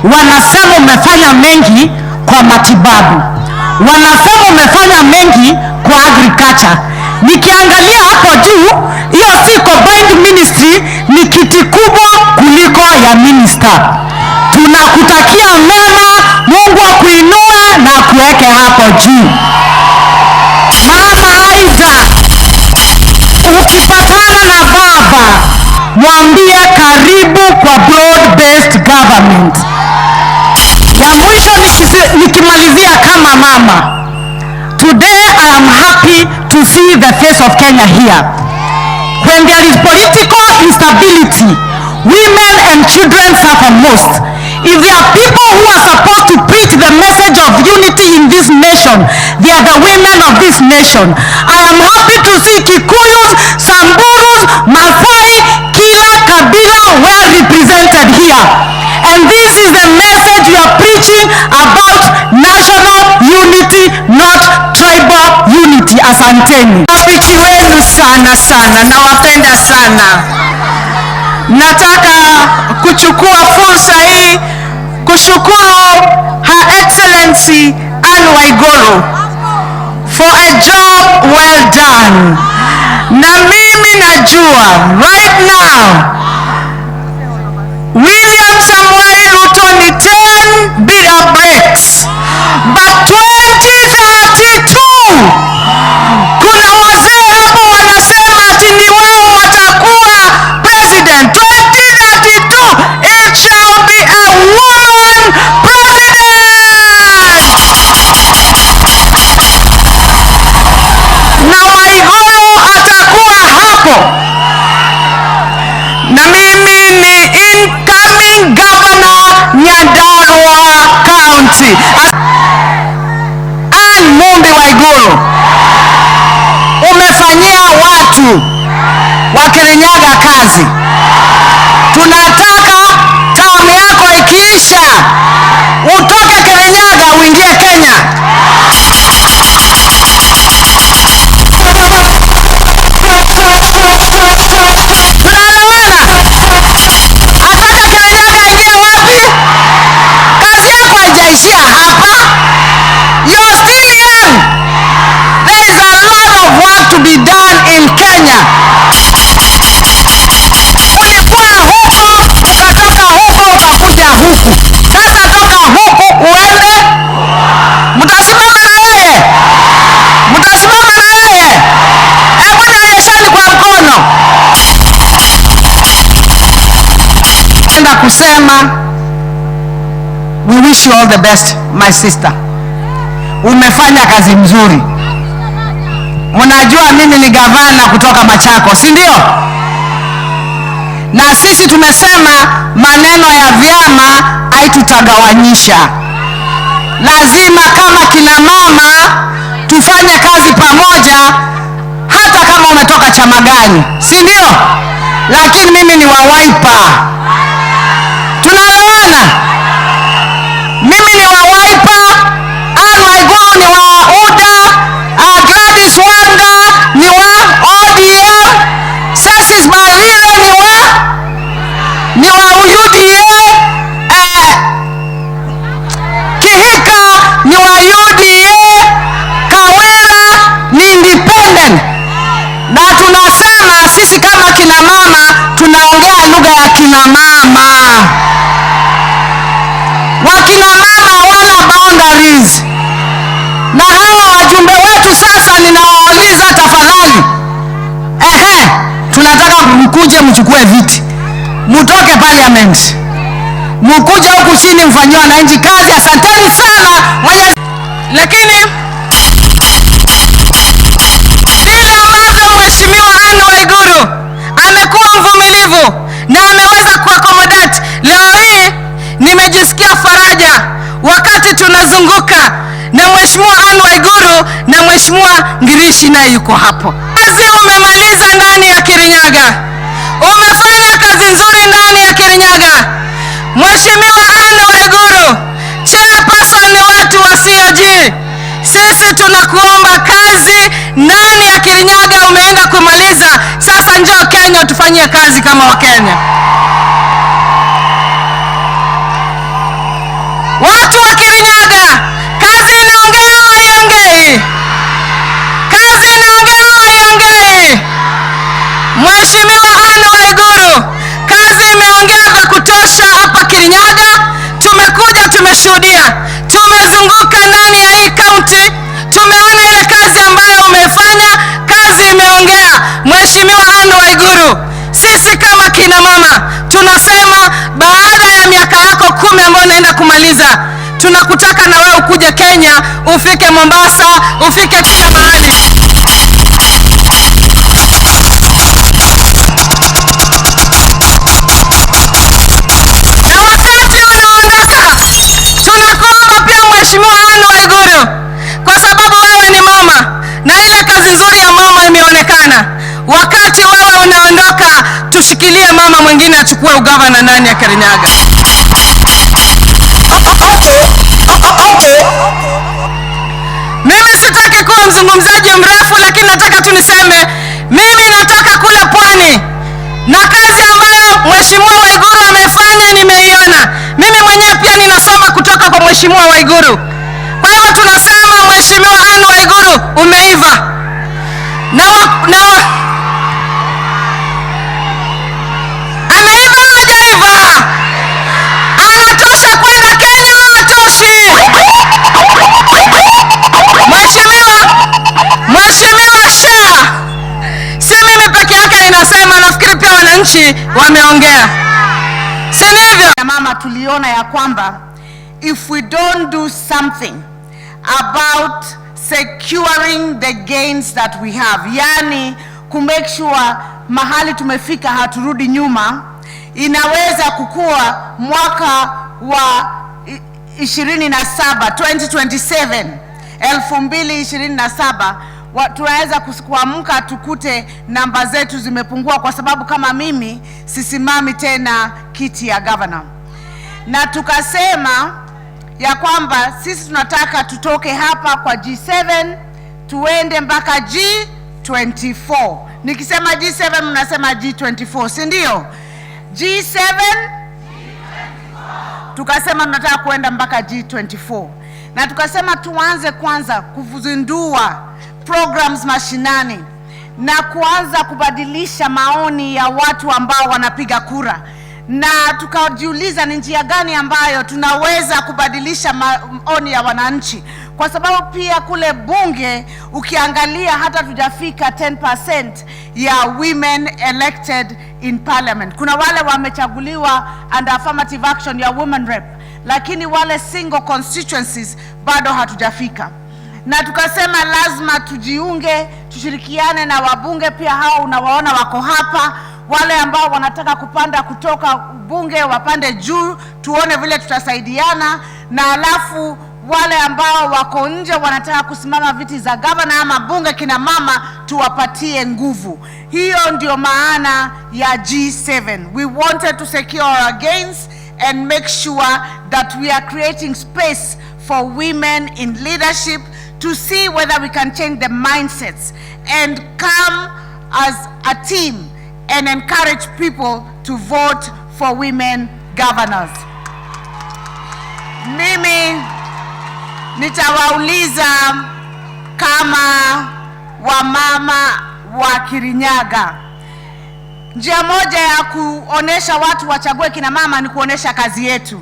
wanasema umefanya mengi kwa matibabu, wanasema umefanya mengi kwa agriculture. Nikiangalia hapo juu, hiyo si combined ministry, ni kiti kubwa kuliko ya minister. Tunakutakia mema, Mungu akuinue na kuweke hapo juu. Mama Aida, ukipatana na baba, mwambie karibu kwa broad based government. Ya mwisho nikimalizia kama mama, today I am happy to see the face of Kenya here. When there is political instability, women and children suffer most. If there are people who are supposed to preach the message of unity in this nation, they are the women of this nation. I am happy to see Kikuyus, Samburus, Masai, kila kabila well represented here. And this is the message we are preaching about national unity, not tribal unity. Asanteni. Rafiki wenu sana sana, nawapenda sana. Nataka kuchukua fursa hii kushukuru Her Excellency Anne Waiguru for a job well done. Na mimi najua right now William Samoei Ruto ni 10 bila breaks, but 2032 kuna wazee hapo wanasema ati ni wao watakuwa president. 2032 it shall be a woman president. Na Waiguru atakuwa hapo. Na mimi ni incoming governor Nyandarua County. Anne Mumbi Waiguru, umefanyia watu wa Kirinyaga kazi. Tunataka tamu yako ikiisha utoke Kirinyaga uingie Kenya. Tunaelewana? Ataka Kirinyaga ingie wapi? Kazi yako haijaishia hapa. You're still young. There is a lot of work to be done in Kenya. Ulikuwa huko, ukatoka huko, ukakuja huku. Sasa toka huku uende. Mtasimama na yeye? Mtasimama na yeye? Hebu nionyesheni kwa mkono. Nenda kusema, we wish you all the best, my sister. Umefanya kazi mzuri. Mnajua mimi ni gavana kutoka Machakos, si ndio? Na sisi tumesema maneno ya vyama haitutagawanyisha. Lazima kama kina mama tufanye kazi pamoja, hata kama umetoka chama gani, si ndio? Lakini mimi ni wa Wiper. Tunaelewana? Mimi ni wa Wiper, Anne Waiguru ni wa UDA, Gladys Wanga ni wa ODM, Cesis Barire ni wa UDA, Kihika ni wa UDA, Kawira ni independent. Na tunasema sisi kama kina mama tunaongea lugha ya kina mama. Wakina mama wana boundaries. Na hawa wajumbe wetu sasa ninawauliza tafadhali. Tunataka mkuje mchukue viti. Mutoke parliament. Mkuje huku chini mfanyie wananchi kazi. Asanteni sana. Lakini vile ambavyo Mheshimiwa Anne Waiguru amekuwa mvumilivu na ameweza kuaccommodate, leo hii nimejisikia faraja wakati tunazunguka na Mheshimiwa Anne Waiguru na Mheshimiwa Ngirishi naye yuko hapo. Kazi umemaliza ndani ya Kirinyaga. Umefanya kazi nzuri ndani ya Kirinyaga. Mheshimiwa Anne Waiguru, chairperson wetu wa COG, sisi tunakuomba kazi ndani ya Kirinyaga umeenda kumaliza. Sasa njoo Kenya tufanyie kazi kama Wakenya. Mheshimiwa Anne Waiguru, kazi imeongea vya kutosha hapa Kirinyaga. Tumekuja, tumeshuhudia, tumezunguka ndani ya hii kaunti, tumeona ile kazi ambayo umefanya. Kazi imeongea. Mheshimiwa Anne Waiguru, sisi kama kina mama tunasema baada ya miaka yako 10 ambayo unaenda kumaliza, tunakutaka na wewe ukuje Kenya, ufike Mombasa, ufike kila mahali. Na wakati unaondoka, tunakuomba pia Mheshimiwa Anne Waiguru, kwa sababu wewe ni mama na ile kazi nzuri ya mama imeonekana. Wakati wewe unaondoka, tushikilie mama mwingine achukue ugavana ndani ya Kirinyaga. Mimi sitaki kuwa mzungumzaji mrefu, lakini nataka tu niseme mimi natoka kule Pwani, na kazi ambayo Mheshimiwa Waiguru amefanya nimeiona. Mimi mwenyewe pia ninasoma kutoka kwa Mheshimiwa Waiguru. Kwa hivyo tunasema Mheshimiwa Anne Waiguru, umeiva. Ameiva hajaiva? Anatosha kwenda Kenya au hatoshi? Mheshimiwa Shah, si mimi peke yake ninasema, nafikiri pia wananchi wameongea, si ndivyo? Mama, tuliona ya kwamba if we don't do something about securing the gains that we have, yani kumake sure mahali tumefika haturudi nyuma, inaweza kukua mwaka wa 2027 tunaweza kuamka tukute namba zetu zimepungua, kwa sababu kama mimi sisimami tena kiti ya governor. Na tukasema ya kwamba sisi tunataka tutoke hapa kwa G7 tuende mpaka G24. Nikisema G7 mnasema G24, si ndio? G7 tukasema tunataka kuenda mpaka G24, na tukasema tuanze kwanza kuzindua programs mashinani na kuanza kubadilisha maoni ya watu ambao wanapiga kura, na tukajiuliza ni njia gani ambayo tunaweza kubadilisha maoni ya wananchi, kwa sababu pia kule bunge ukiangalia hata tujafika 10% ya women elected in parliament. Kuna wale wamechaguliwa under affirmative action ya women rep, lakini wale single constituencies bado hatujafika. Na tukasema lazima tujiunge, tushirikiane na wabunge pia, hao unawaona wako hapa, wale ambao wanataka kupanda kutoka bunge wapande juu, tuone vile tutasaidiana, na alafu wale ambao wako nje wanataka kusimama viti za gavana ama bunge, kina mama, tuwapatie nguvu. Hiyo ndio maana ya G7. We wanted to secure our gains and make sure that we are creating space for women in leadership, to see whether we can change the mindsets and come as a team and encourage people to vote for women governors. Mimi nitawauliza kama wamama wa Kirinyaga, njia moja ya kuonesha watu wachague kina mama ni kuonesha kazi yetu.